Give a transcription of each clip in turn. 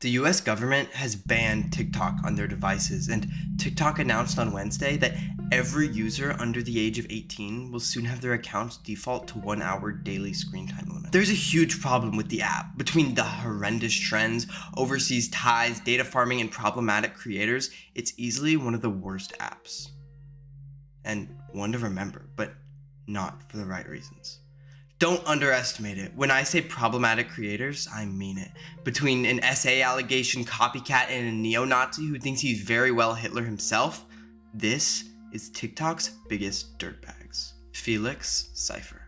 The US government has banned TikTok on their devices, and TikTok announced on Wednesday that every user under the age of 18 will soon have their accounts default to 1 hour daily screen time limit. There's a huge problem with the app. Between the horrendous trends, overseas ties, data farming, and problematic creators, it's easily one of the worst apps. And one to remember, but not for the right reasons. Don't underestimate it. When I say problematic creators, I mean it. Between an SA allegation copycat and a neo-Nazi who thinks he's very well Hitler himself, this is TikTok's biggest dirtbags. Felix Cipher.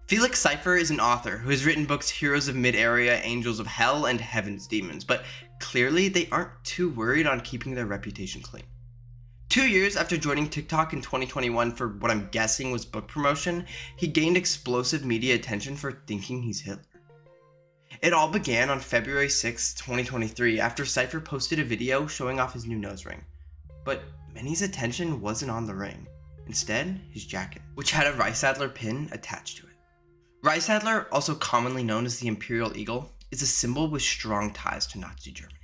Felix Cipher is an author who has written books Heroes of Mid-Area, Angels of Hell, and Heaven's Demons, but clearly they aren't too worried on keeping their reputation clean. 2 years after joining TikTok in 2021 for what I'm guessing was book promotion, he gained explosive media attention for thinking he's Hitler. It all began on February 6, 2023 after Cipher posted a video showing off his new nose ring. But many's attention wasn't on the ring. Instead, his jacket, which had a Reichsadler pin attached to it. Reichsadler, also commonly known as the Imperial Eagle, is a symbol with strong ties to Nazi Germany.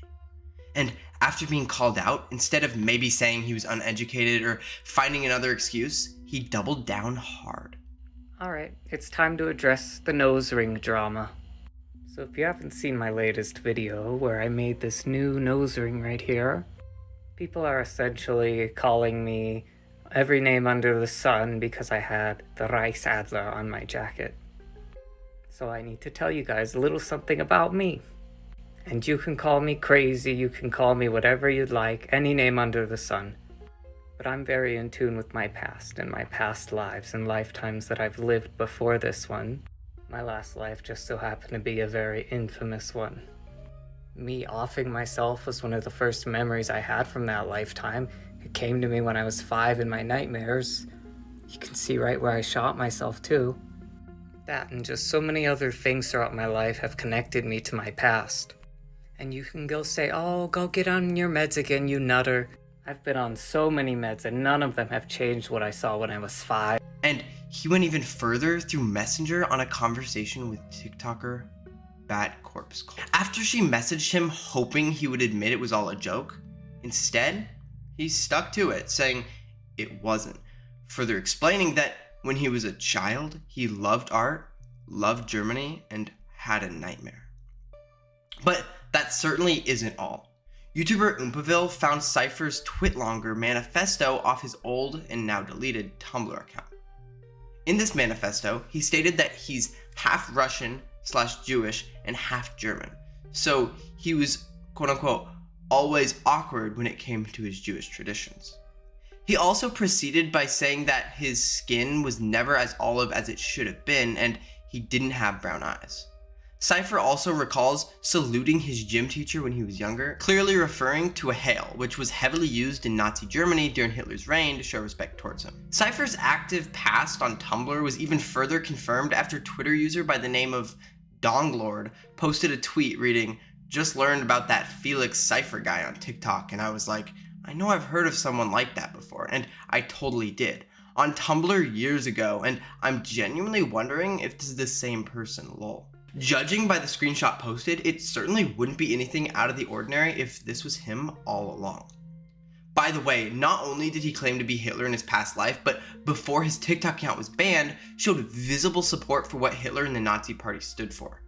And after being called out, instead of maybe saying he was uneducated or finding another excuse, he doubled down hard. Alright, it's time to address the nose ring drama. So if you haven't seen my latest video where I made this new nose ring right here, people are essentially calling me every name under the sun because I had the Reichsadler on my jacket. So I need to tell you guys a little something about me. And you can call me crazy, you can call me whatever you'd like, any name under the sun. But I'm very in tune with my past and my past lives and lifetimes that I've lived before this one. My last life just so happened to be a very infamous one. Me offing myself was one of the first memories I had from that lifetime. It came to me when I was 5 in my nightmares. You can see right where I shot myself too. That and just so many other things throughout my life have connected me to my past. And you can go say, oh, go get on your meds again, you nutter. I've been on so many meds and none of them have changed what I saw when I was 5. And he went even further through Messenger on a conversation with TikToker Bat Corpse Cult. After she messaged him hoping he would admit it was all a joke, instead, he stuck to it, saying it wasn't, further explaining that when he was a child, he loved art, loved Germany, and had a nightmare. But that certainly isn't all. YouTuber Oompaville found Cipher's Twitlonger manifesto off his old and now deleted Tumblr account. In this manifesto, he stated that he's half Russian/Jewish and half German, so he was quote-unquote always awkward when it came to his Jewish traditions. He also proceeded by saying that his skin was never as olive as it should have been and he didn't have brown eyes. Cipher also recalls saluting his gym teacher when he was younger, clearly referring to a hail, which was heavily used in Nazi Germany during Hitler's reign to show respect towards him. Cipher's active past on Tumblr was even further confirmed after Twitter user by the name of Donglord posted a tweet reading, "Just learned about that Felix Cipher guy on TikTok," and I was like, I know I've heard of someone like that before, and I totally did. On Tumblr years ago, and I'm genuinely wondering if this is the same person, lol. Judging by the screenshot posted, it certainly wouldn't be anything out of the ordinary if this was him all along. By the way, not only did he claim to be Hitler in his past life, but before his TikTok account was banned, showed visible support for what Hitler and the Nazi Party stood for,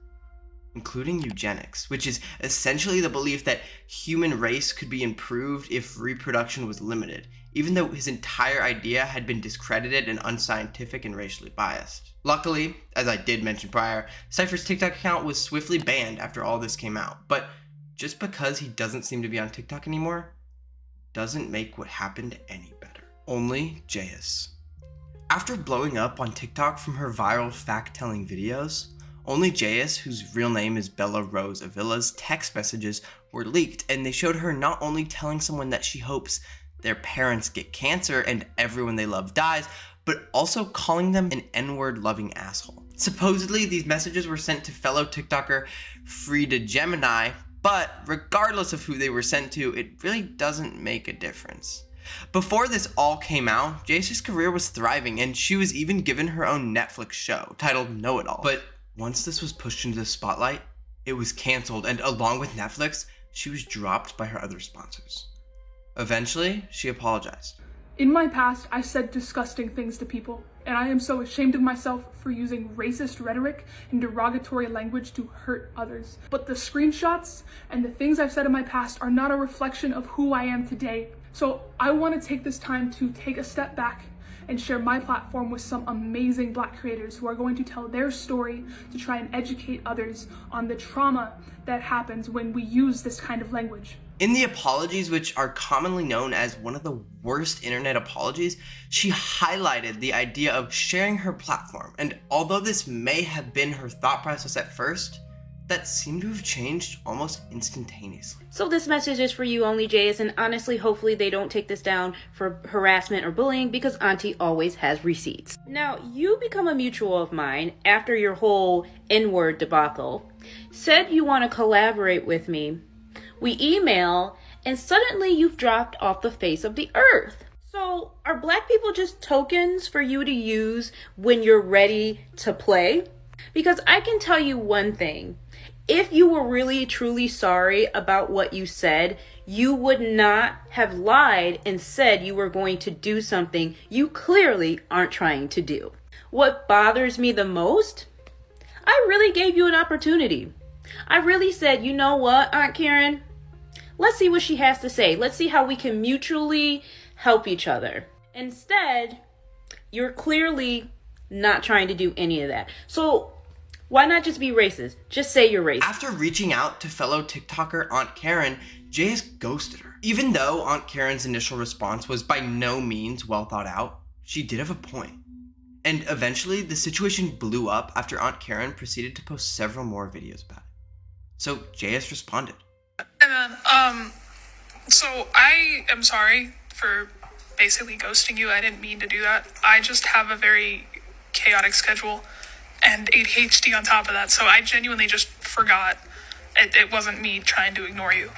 including eugenics, which is essentially the belief that human race could be improved if reproduction was limited, even though his entire idea had been discredited and unscientific and racially biased. Luckily, as I did mention prior, Cipher's TikTok account was swiftly banned after all this came out, but just because he doesn't seem to be on TikTok anymore, doesn't make what happened any better. OnlyJayus. After blowing up on TikTok from her viral fact-telling videos, OnlyJayus, whose real name is Bella Rose Avila's text messages were leaked, and they showed her not only telling someone that she hopes their parents get cancer and everyone they love dies, but also calling them an N-word loving asshole. Supposedly, these messages were sent to fellow TikToker Frida Gemini, but regardless of who they were sent to, it really doesn't make a difference. Before this all came out, Jayus' career was thriving, and she was even given her own Netflix show titled Know It All. But once this was pushed into the spotlight, it was canceled, and along with Netflix, she was dropped by her other sponsors. Eventually, she apologized. In my past, I said disgusting things to people, and I am so ashamed of myself for using racist rhetoric and derogatory language to hurt others. But the screenshots and the things I've said in my past are not a reflection of who I am today. So I want to take this time to take a step back and share my platform with some amazing Black creators who are going to tell their story to try and educate others on the trauma that happens when we use this kind of language. In the apologies, which are commonly known as one of the worst internet apologies, she highlighted the idea of sharing her platform. And although this may have been her thought process at first, that seemed to have changed almost instantaneously. So this message is for you, OnlyJayus, and honestly, hopefully they don't take this down for harassment or bullying, because Auntie always has receipts. Now, you become a mutual of mine after your whole N-word debacle, said you want to collaborate with me. We email, and suddenly you've dropped off the face of the earth. So are Black people just tokens for you to use when you're ready to play? Because I can tell you one thing. If you were really truly sorry about what you said, you would not have lied and said you were going to do something you clearly aren't trying to do. What bothers me the most? I really gave you an opportunity. I really said, you know what, Aunt Karen? Let's see what she has to say. Let's see how we can mutually help each other. Instead, you're clearly not trying to do any of that. So why not just be racist? Just say you're racist. After reaching out to fellow TikToker Aunt Karen, JS ghosted her. Even though Aunt Karen's initial response was by no means well thought out, she did have a point. And eventually, the situation blew up after Aunt Karen proceeded to post several more videos about it. So JS responded. And then, so I am sorry for basically ghosting you. I didn't mean to do that. I just have a very chaotic schedule and ADHD on top of that, so I genuinely just forgot. It wasn't me trying to ignore you.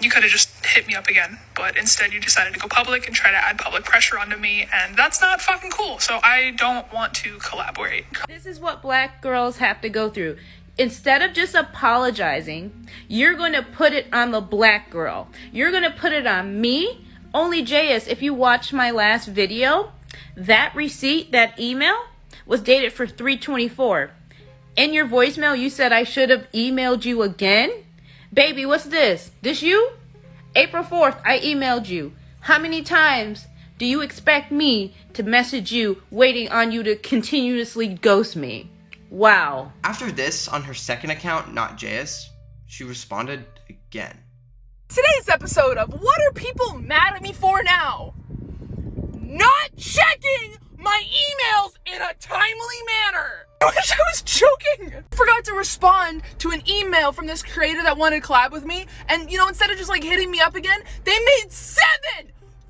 You could have just hit me up again, but instead you decided to go public and try to add public pressure onto me, and that's not fucking cool, so I don't want to collaborate. This is what Black girls have to go through. Instead of just apologizing, you're going to put it on the Black girl. You're going to put it on me. OnlyJayus, if you watched my last video, that receipt, that email, was dated for 3/24. In your voicemail, you said I should have emailed you again. Baby, what's this? This you? April 4th, I emailed you. How many times do you expect me to message you waiting on you to continuously ghost me? Wow. After this, on her second account, Not JS, she responded again. Today's episode of What Are People Mad at Me For Now? Not checking my emails in a timely manner. I wish I was joking. I forgot to respond to an email from this creator that wanted to collab with me, and instead of just hitting me up again, they made 7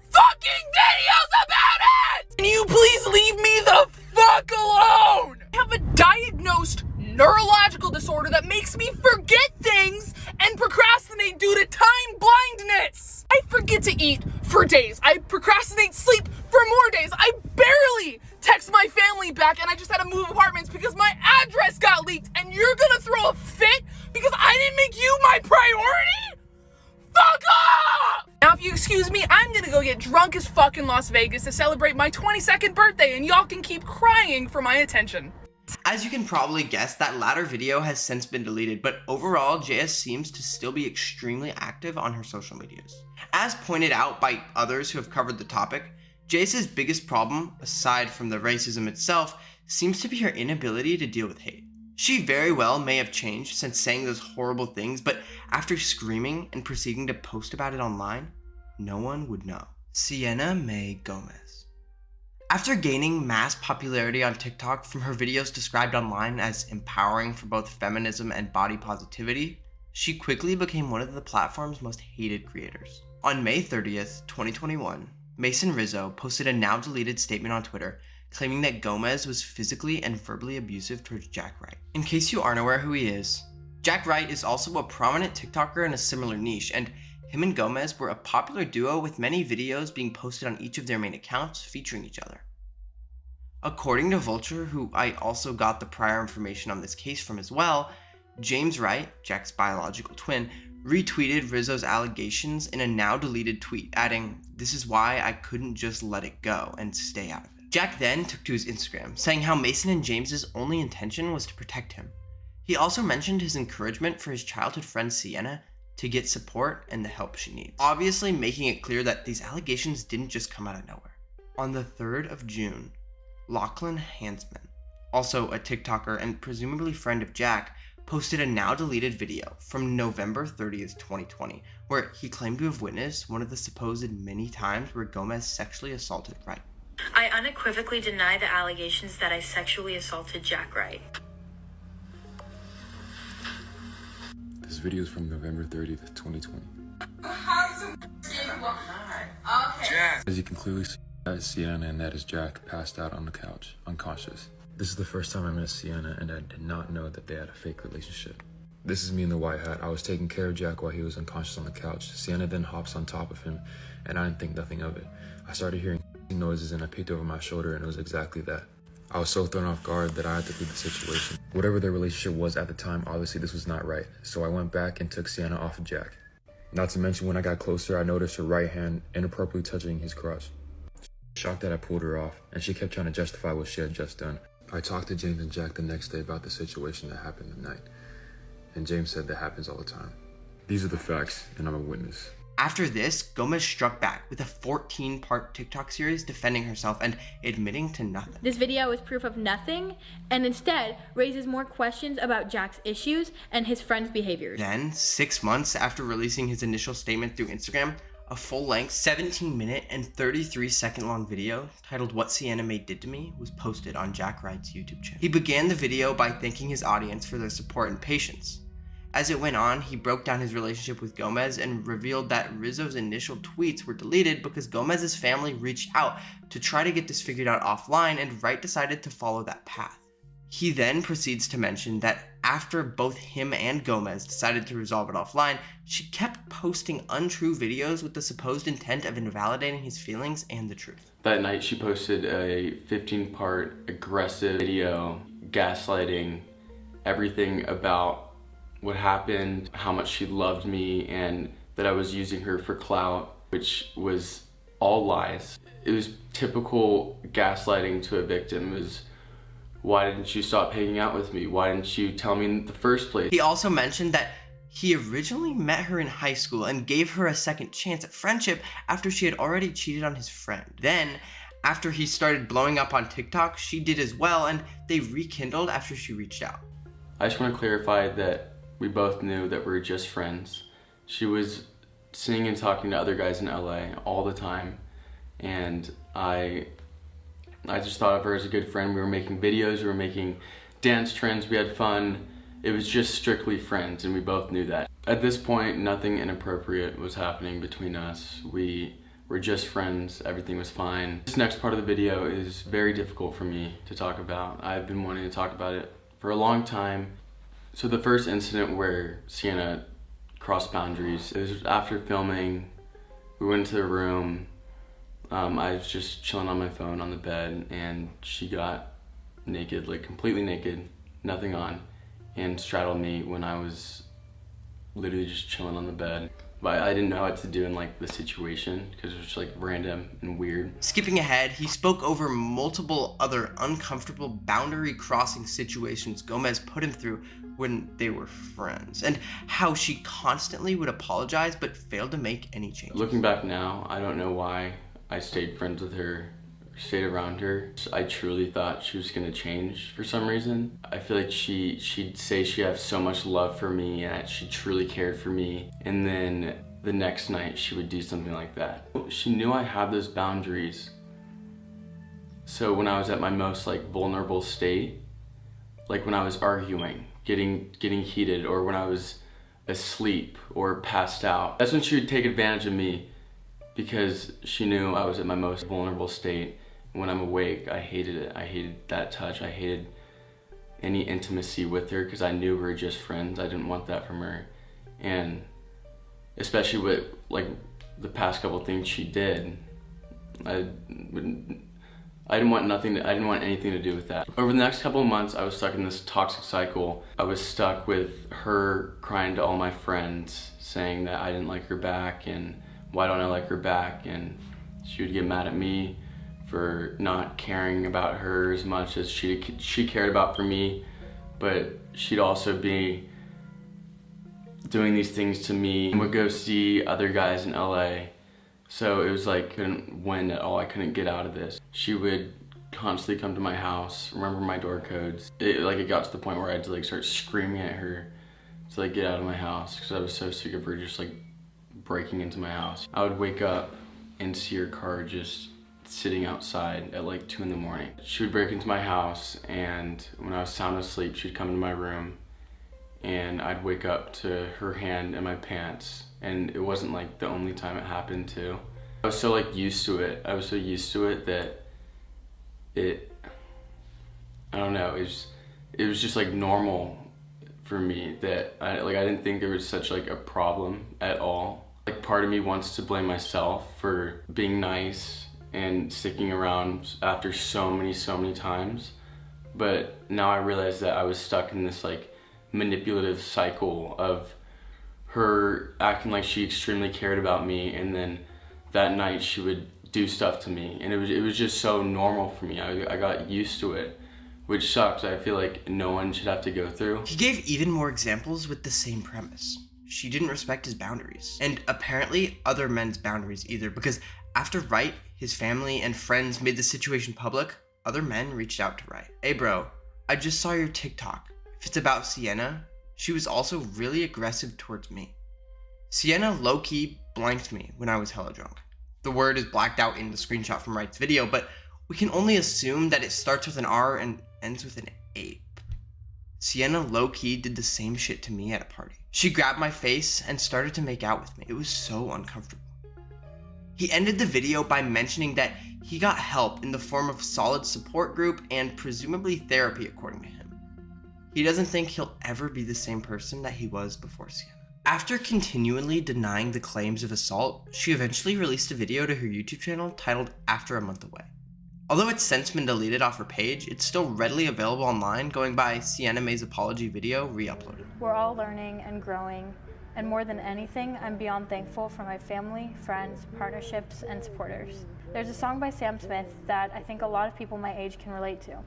fucking videos about it! Can you please leave me the fuck alone? I have a diagnosed neurological disorder that makes me forget things and procrastinate due to time blindness. I forget to eat for days. I procrastinate sleep for more days. I barely text my family back, and I just had to move apartments because my address got leaked, and you're gonna throw a fit because I didn't make you my priority? Fuck off! Now, if you excuse me, I'm gonna go get drunk as fuck in Las Vegas to celebrate my 22nd birthday, and y'all can keep crying for my attention. As you can probably guess, that latter video has since been deleted, but overall, JS seems to still be extremely active on her social medias. As pointed out by others who have covered the topic, JS's biggest problem, aside from the racism itself, seems to be her inability to deal with hate. She very well may have changed since saying those horrible things, but after screaming and proceeding to post about it online, no one would know. Sienna Mae Gomez. After gaining mass popularity on TikTok from her videos described online as empowering for both feminism and body positivity, she quickly became one of the platform's most hated creators. On May 30th, 2021, Mason Rizzo posted a now deleted statement on Twitter claiming that Gomez was physically and verbally abusive towards Jack Wright. In case you aren't aware who he is, Jack Wright is also a prominent TikToker in a similar niche, and him and Gomez were a popular duo with many videos being posted on each of their main accounts featuring each other. According to Vulture, who I also got the prior information on this case from as well, James Wright, Jack's biological twin, retweeted Rizzo's allegations in a now deleted tweet, adding, "This is why I couldn't just let it go and stay out of it." Jack then took to his Instagram, saying how Mason and James's only intention was to protect him. He also mentioned his encouragement for his childhood friend Sienna to get support and the help she needs, obviously making it clear that these allegations didn't just come out of nowhere. On the 3rd of June, Lachlan Hansman, also a TikToker and presumably friend of Jack, posted a now deleted video from November 30th, 2020, where he claimed to have witnessed one of the supposed many times where Gomez sexually assaulted Wright. "I unequivocally deny the allegations that I sexually assaulted Jack Wright." This video is from November 30th, 2020. As you can clearly see, that is Sienna and that is Jack passed out on the couch, unconscious. This is the first time I met Sienna and I did not know that they had a fake relationship. This is me in the white hat. I was taking care of Jack while he was unconscious on the couch. Sienna then hops on top of him and I didn't think nothing of it. I started hearing noises and I peeked over my shoulder and it was exactly that. I was so thrown off guard that I had to leave the situation. Whatever their relationship was at the time, obviously this was not right. So I went back and took Sienna off of Jack. Not to mention when I got closer, I noticed her right hand inappropriately touching his crotch. Shocked that I pulled her off and she kept trying to justify what she had just done. I talked to James and Jack the next day about the situation that happened that night. And James said that happens all the time. These are the facts and I'm a witness. After this, Gomez struck back with a 14-part TikTok series defending herself and admitting to nothing. This video is proof of nothing and instead raises more questions about Jack's issues and his friends' behaviors. Then, 6 months after releasing his initial statement through Instagram, a full-length 17-minute and 33-second long video titled "What Sienna Mae Did to Me" was posted on Jack Wright's YouTube channel. He began the video by thanking his audience for their support and patience. As it went on, he broke down his relationship with Gomez and revealed that Rizzo's initial tweets were deleted because Gomez's family reached out to try to get this figured out offline and Wright decided to follow that path. He then proceeds to mention that after both him and Gomez decided to resolve it offline, she kept posting untrue videos with the supposed intent of invalidating his feelings and the truth. That night she posted a 15-part aggressive video gaslighting everything about what happened, how much she loved me, and that I was using her for clout, which was all lies. It was typical gaslighting to a victim. It was, why didn't you stop hanging out with me? Why didn't you tell me in the first place? He also mentioned that he originally met her in high school and gave her a second chance at friendship after she had already cheated on his friend. Then, after he started blowing up on TikTok, she did as well, and they rekindled after she reached out. I just want to clarify that we both knew that we were just friends. She was seeing and talking to other guys in LA all the time, and I just thought of her as a good friend. We were making videos, we were making dance trends, we had fun. It was just strictly friends, and we both knew that. At this point, nothing inappropriate was happening between us. We were just friends, everything was fine. This next part of the video is very difficult for me to talk about. I've been wanting to talk about it for a long time. So the first incident where Sienna crossed boundaries, it was after filming. We went into the room. I was just chilling on my phone on the bed, and she got naked, like completely naked, nothing on, and straddled me when I was literally just chilling on the bed. But I didn't know what to do in like the situation because it was just like random and weird. Skipping ahead, he spoke over multiple other uncomfortable boundary crossing situations Gomez put him through when they were friends, and how she constantly would apologize but failed to make any changes. Looking back now, I don't know why I stayed friends with her, stayed around her. I truly thought she was gonna change for some reason. I feel like she'd say she had so much love for me and that she truly cared for me, and then the next night she would do something like that. She knew I had those boundaries. So when I was at my most like vulnerable state, like when I was arguing, getting heated, or when I was asleep or passed out, that's when she would take advantage of me because she knew I was at my most vulnerable state. When I'm awake, I hated it. I hated that touch. I hated any intimacy with her because I knew we were just friends. I didn't want that from her. And especially with like the past couple things she did, I I didn't want anything to do with that. Over the next couple of months, I was stuck in this toxic cycle. I was stuck with her crying to all my friends, saying that I didn't like her back and why don't I like her back, and she would get mad at me for not caring about her as much as she cared about for me, but she'd also be doing these things to me. I would go see other guys in LA. So it was like, couldn't win at all. I couldn't get out of this. She would constantly come to my house, remember my door codes. It got to the point where I had to like start screaming at her to like get out of my house because I was so sick of her just like breaking into my house. I would wake up and see her car just sitting outside at like 2 in the morning. She would break into my house, and when I was sound asleep, she'd come into my room and I'd wake up to her hand in my pants. And it wasn't like the only time it happened too. I was so like used to it. I was so used to it that I don't know, it was just like normal for me that I didn't think there was such like a problem at all. Like part of me wants to blame myself for being nice and sticking around after so many times. But now I realize that I was stuck in this like manipulative cycle of her acting like she extremely cared about me, and then that night she would do stuff to me, and it was just so normal for me. I got used to it, which sucks. I feel like no one should have to go through. He gave even more examples with the same premise. She didn't respect his boundaries, and apparently other men's boundaries either, because after Wright, his family and friends made the situation public, other men reached out to Wright. Hey bro, I just saw your TikTok. If it's about Sienna, she was also really aggressive towards me. Sienna low-key blanked me when I was hella drunk. The word is blacked out in the screenshot from Wright's video, but we can only assume that it starts with an R and ends with an ape. Sienna low-key did the same shit to me at a party. She grabbed my face and started to make out with me. It was so uncomfortable. He ended the video by mentioning that he got help in the form of solid support group and presumably therapy, according to him. He doesn't think he'll ever be the same person that he was before Sienna. After continually denying the claims of assault, she eventually released a video to her YouTube channel titled After a Month Away. Although it's since been deleted off her page, it's still readily available online, going by Sienna Mae's apology video re-uploaded. We're all learning and growing, and more than anything, I'm beyond thankful for my family, friends, partnerships, and supporters. There's a song by Sam Smith that I think a lot of people my age can relate to.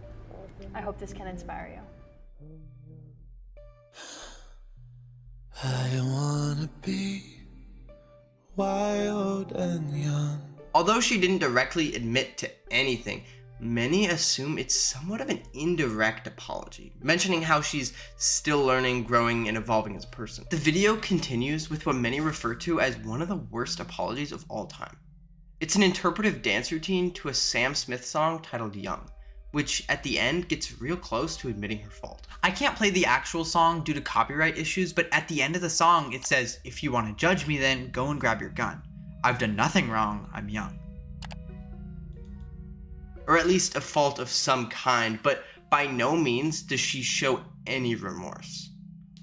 I hope this can inspire you. I wanna be wild and young. Although she didn't directly admit to anything, many assume it's somewhat of an indirect apology, mentioning how she's still learning, growing, and evolving as a person. The video continues with what many refer to as one of the worst apologies of all time. It's an interpretive dance routine to a Sam Smith song titled Young, which at the end gets real close to admitting her fault. I can't play the actual song due to copyright issues, but at the end of the song it says, if you want to judge me then go and grab your gun. I've done nothing wrong, I'm young. Or at least a fault of some kind, but by no means does she show any remorse.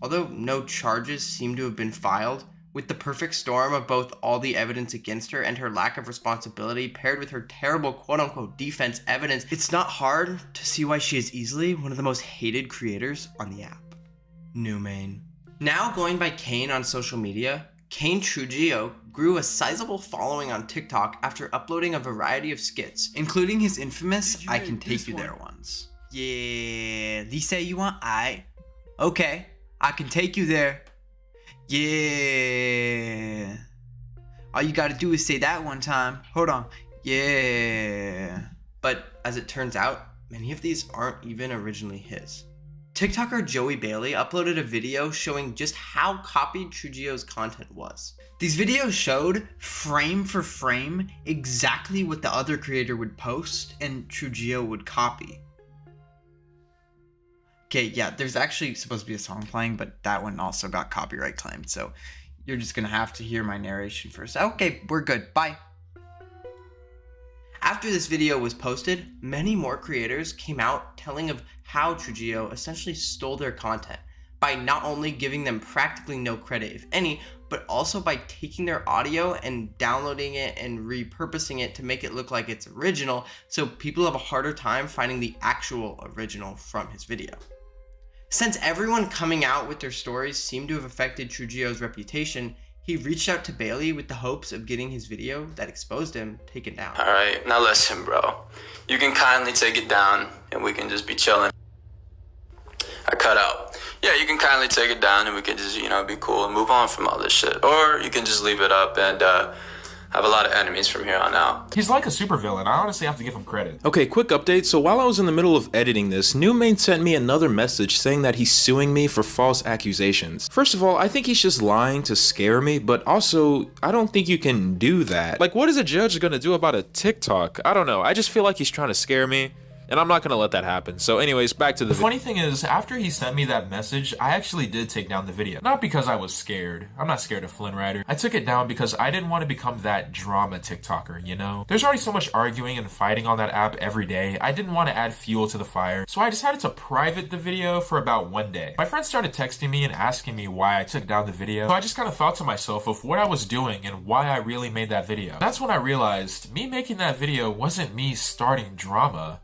Although no charges seem to have been filed, with the perfect storm of both all the evidence against her and her lack of responsibility paired with her terrible quote-unquote defense evidence, it's not hard to see why she is easily one of the most hated creators on the app. Neumane. Now going by Kane on social media, Kane Trujillo grew a sizable following on TikTok after uploading a variety of skits, including his infamous I Can Take You There ones. Yeah, Lisa, you want I? Okay, I can take you there. Yeah. All you gotta do is say that one time. Hold on. Yeah. But as it turns out, many of these aren't even originally his. TikToker Joey Bailey uploaded a video showing just how copied Trujillo's content was. These videos showed, frame for frame, exactly what the other creator would post and Trujillo would copy. Okay, yeah, there's actually supposed to be a song playing, but that one also got copyright claimed, so you're just gonna have to hear my narration first. Okay, we're good, bye. After this video was posted, many more creators came out telling of how Trujillo essentially stole their content by not only giving them practically no credit, if any, but also by taking their audio and downloading it and repurposing it to make it look like it's original, so people have a harder time finding the actual original from his video. Since everyone coming out with their stories seemed to have affected Trujillo's reputation, he reached out to Bailey with the hopes of getting his video that exposed him taken down. Alright, now listen, bro. You can kindly take it down and we can just be chilling. I cut out. Yeah, you can kindly take it down and we can just, be cool and move on from all this shit. Or you can just leave it up and have a lot of enemies from here on out. He's like a supervillain. I honestly have to give him credit. Okay, quick update. So while I was in the middle of editing this, Neumane sent me another message saying that he's suing me for false accusations. First of all, I think he's just lying to scare me, but also, I don't think you can do that. Like, what is a judge gonna do about a TikTok? I don't know. I just feel like he's trying to scare me, and I'm not gonna let that happen. So anyways, back to the funny thing is, after he sent me that message, I actually did take down the video. Not because I was scared. I'm not scared of Flynn Rider. I took it down because I didn't want to become that drama TikToker, you know? There's already so much arguing and fighting on that app every day. I didn't want to add fuel to the fire. So I decided to private the video for about 1 day. My friends started texting me and asking me why I took down the video. So I just kind of thought to myself of what I was doing and why I really made that video. That's when I realized me making that video wasn't me starting drama.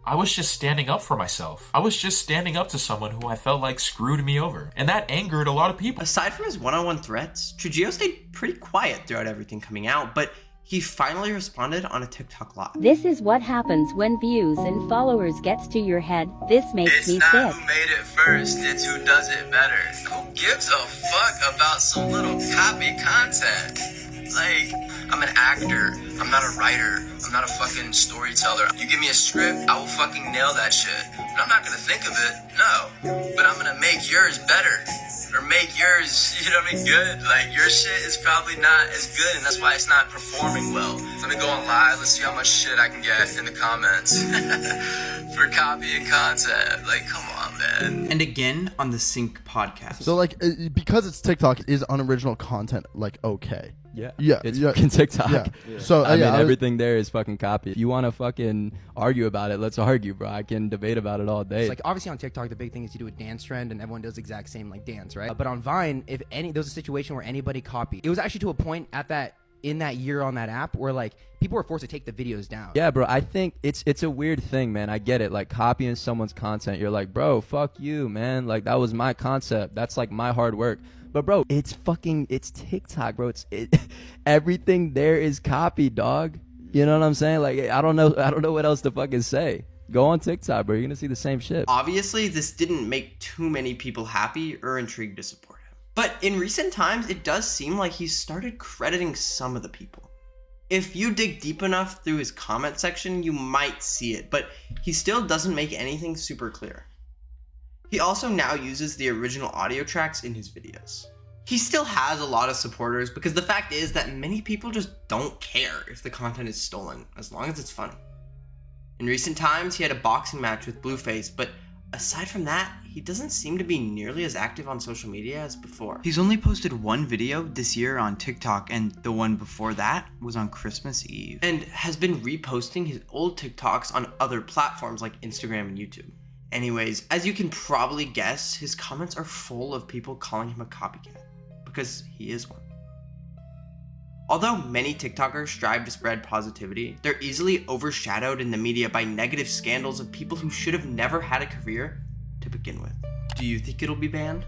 I was just standing up for myself. I was just standing up to someone who I felt like screwed me over. And that angered a lot of people. Aside from his one-on-one threats, Trujillo stayed pretty quiet throughout everything coming out, but he finally responded on a TikTok live. This is what happens when views and followers gets to your head. This makes me sick. It's not who made it first, it's who does it better. Who gives a fuck about some little copy content? Like, I'm an actor. I'm not a writer. I'm not a fucking storyteller. You give me a script, I will fucking nail that shit. And I'm not gonna think of it, no. But I'm gonna make yours better. Or make yours, good. Like, your shit is probably not as good, and that's why it's not performing well. Let me go on live, let's see how much shit I can get in the comments for copying content. Like, come on, man. And again, on the Sync podcast. So, like, because it's TikTok, is unoriginal content, like, okay? Yeah, it's fucking TikTok. Yeah. So I mean, everything there is fucking copy. If you want to fucking argue about it, let's argue, bro. I can debate about it all day. It's like, obviously on TikTok, the big thing is you do a dance trend and everyone does the exact same like dance, right? But on Vine, there was a situation where anybody copied. It was actually to a point in that year on that app where like people were forced to take the videos down. Yeah, bro. I think it's a weird thing, man. I get it. Like copying someone's content, you're like, bro, fuck you, man. Like that was my concept. That's like my hard work. But bro, it's TikTok, bro. Everything there is copied, dog. You know what I'm saying? Like I don't know what else to fucking say. Go on TikTok, bro. You're gonna see the same shit. Obviously, this didn't make too many people happy or intrigued to support him. But in recent times, it does seem like he's started crediting some of the people. If you dig deep enough through his comment section, you might see it, but he still doesn't make anything super clear. He also now uses the original audio tracks in his videos. He still has a lot of supporters because the fact is that many people just don't care if the content is stolen, as long as it's funny. In recent times, he had a boxing match with Blueface, but aside from that, he doesn't seem to be nearly as active on social media as before. He's only posted one video this year on TikTok, and the one before that was on Christmas Eve. And has been reposting his old TikToks on other platforms like Instagram and YouTube. Anyways, as you can probably guess, his comments are full of people calling him a copycat, because he is one. Although many TikTokers strive to spread positivity, they're easily overshadowed in the media by negative scandals of people who should have never had a career to begin with. Do you think it'll be banned?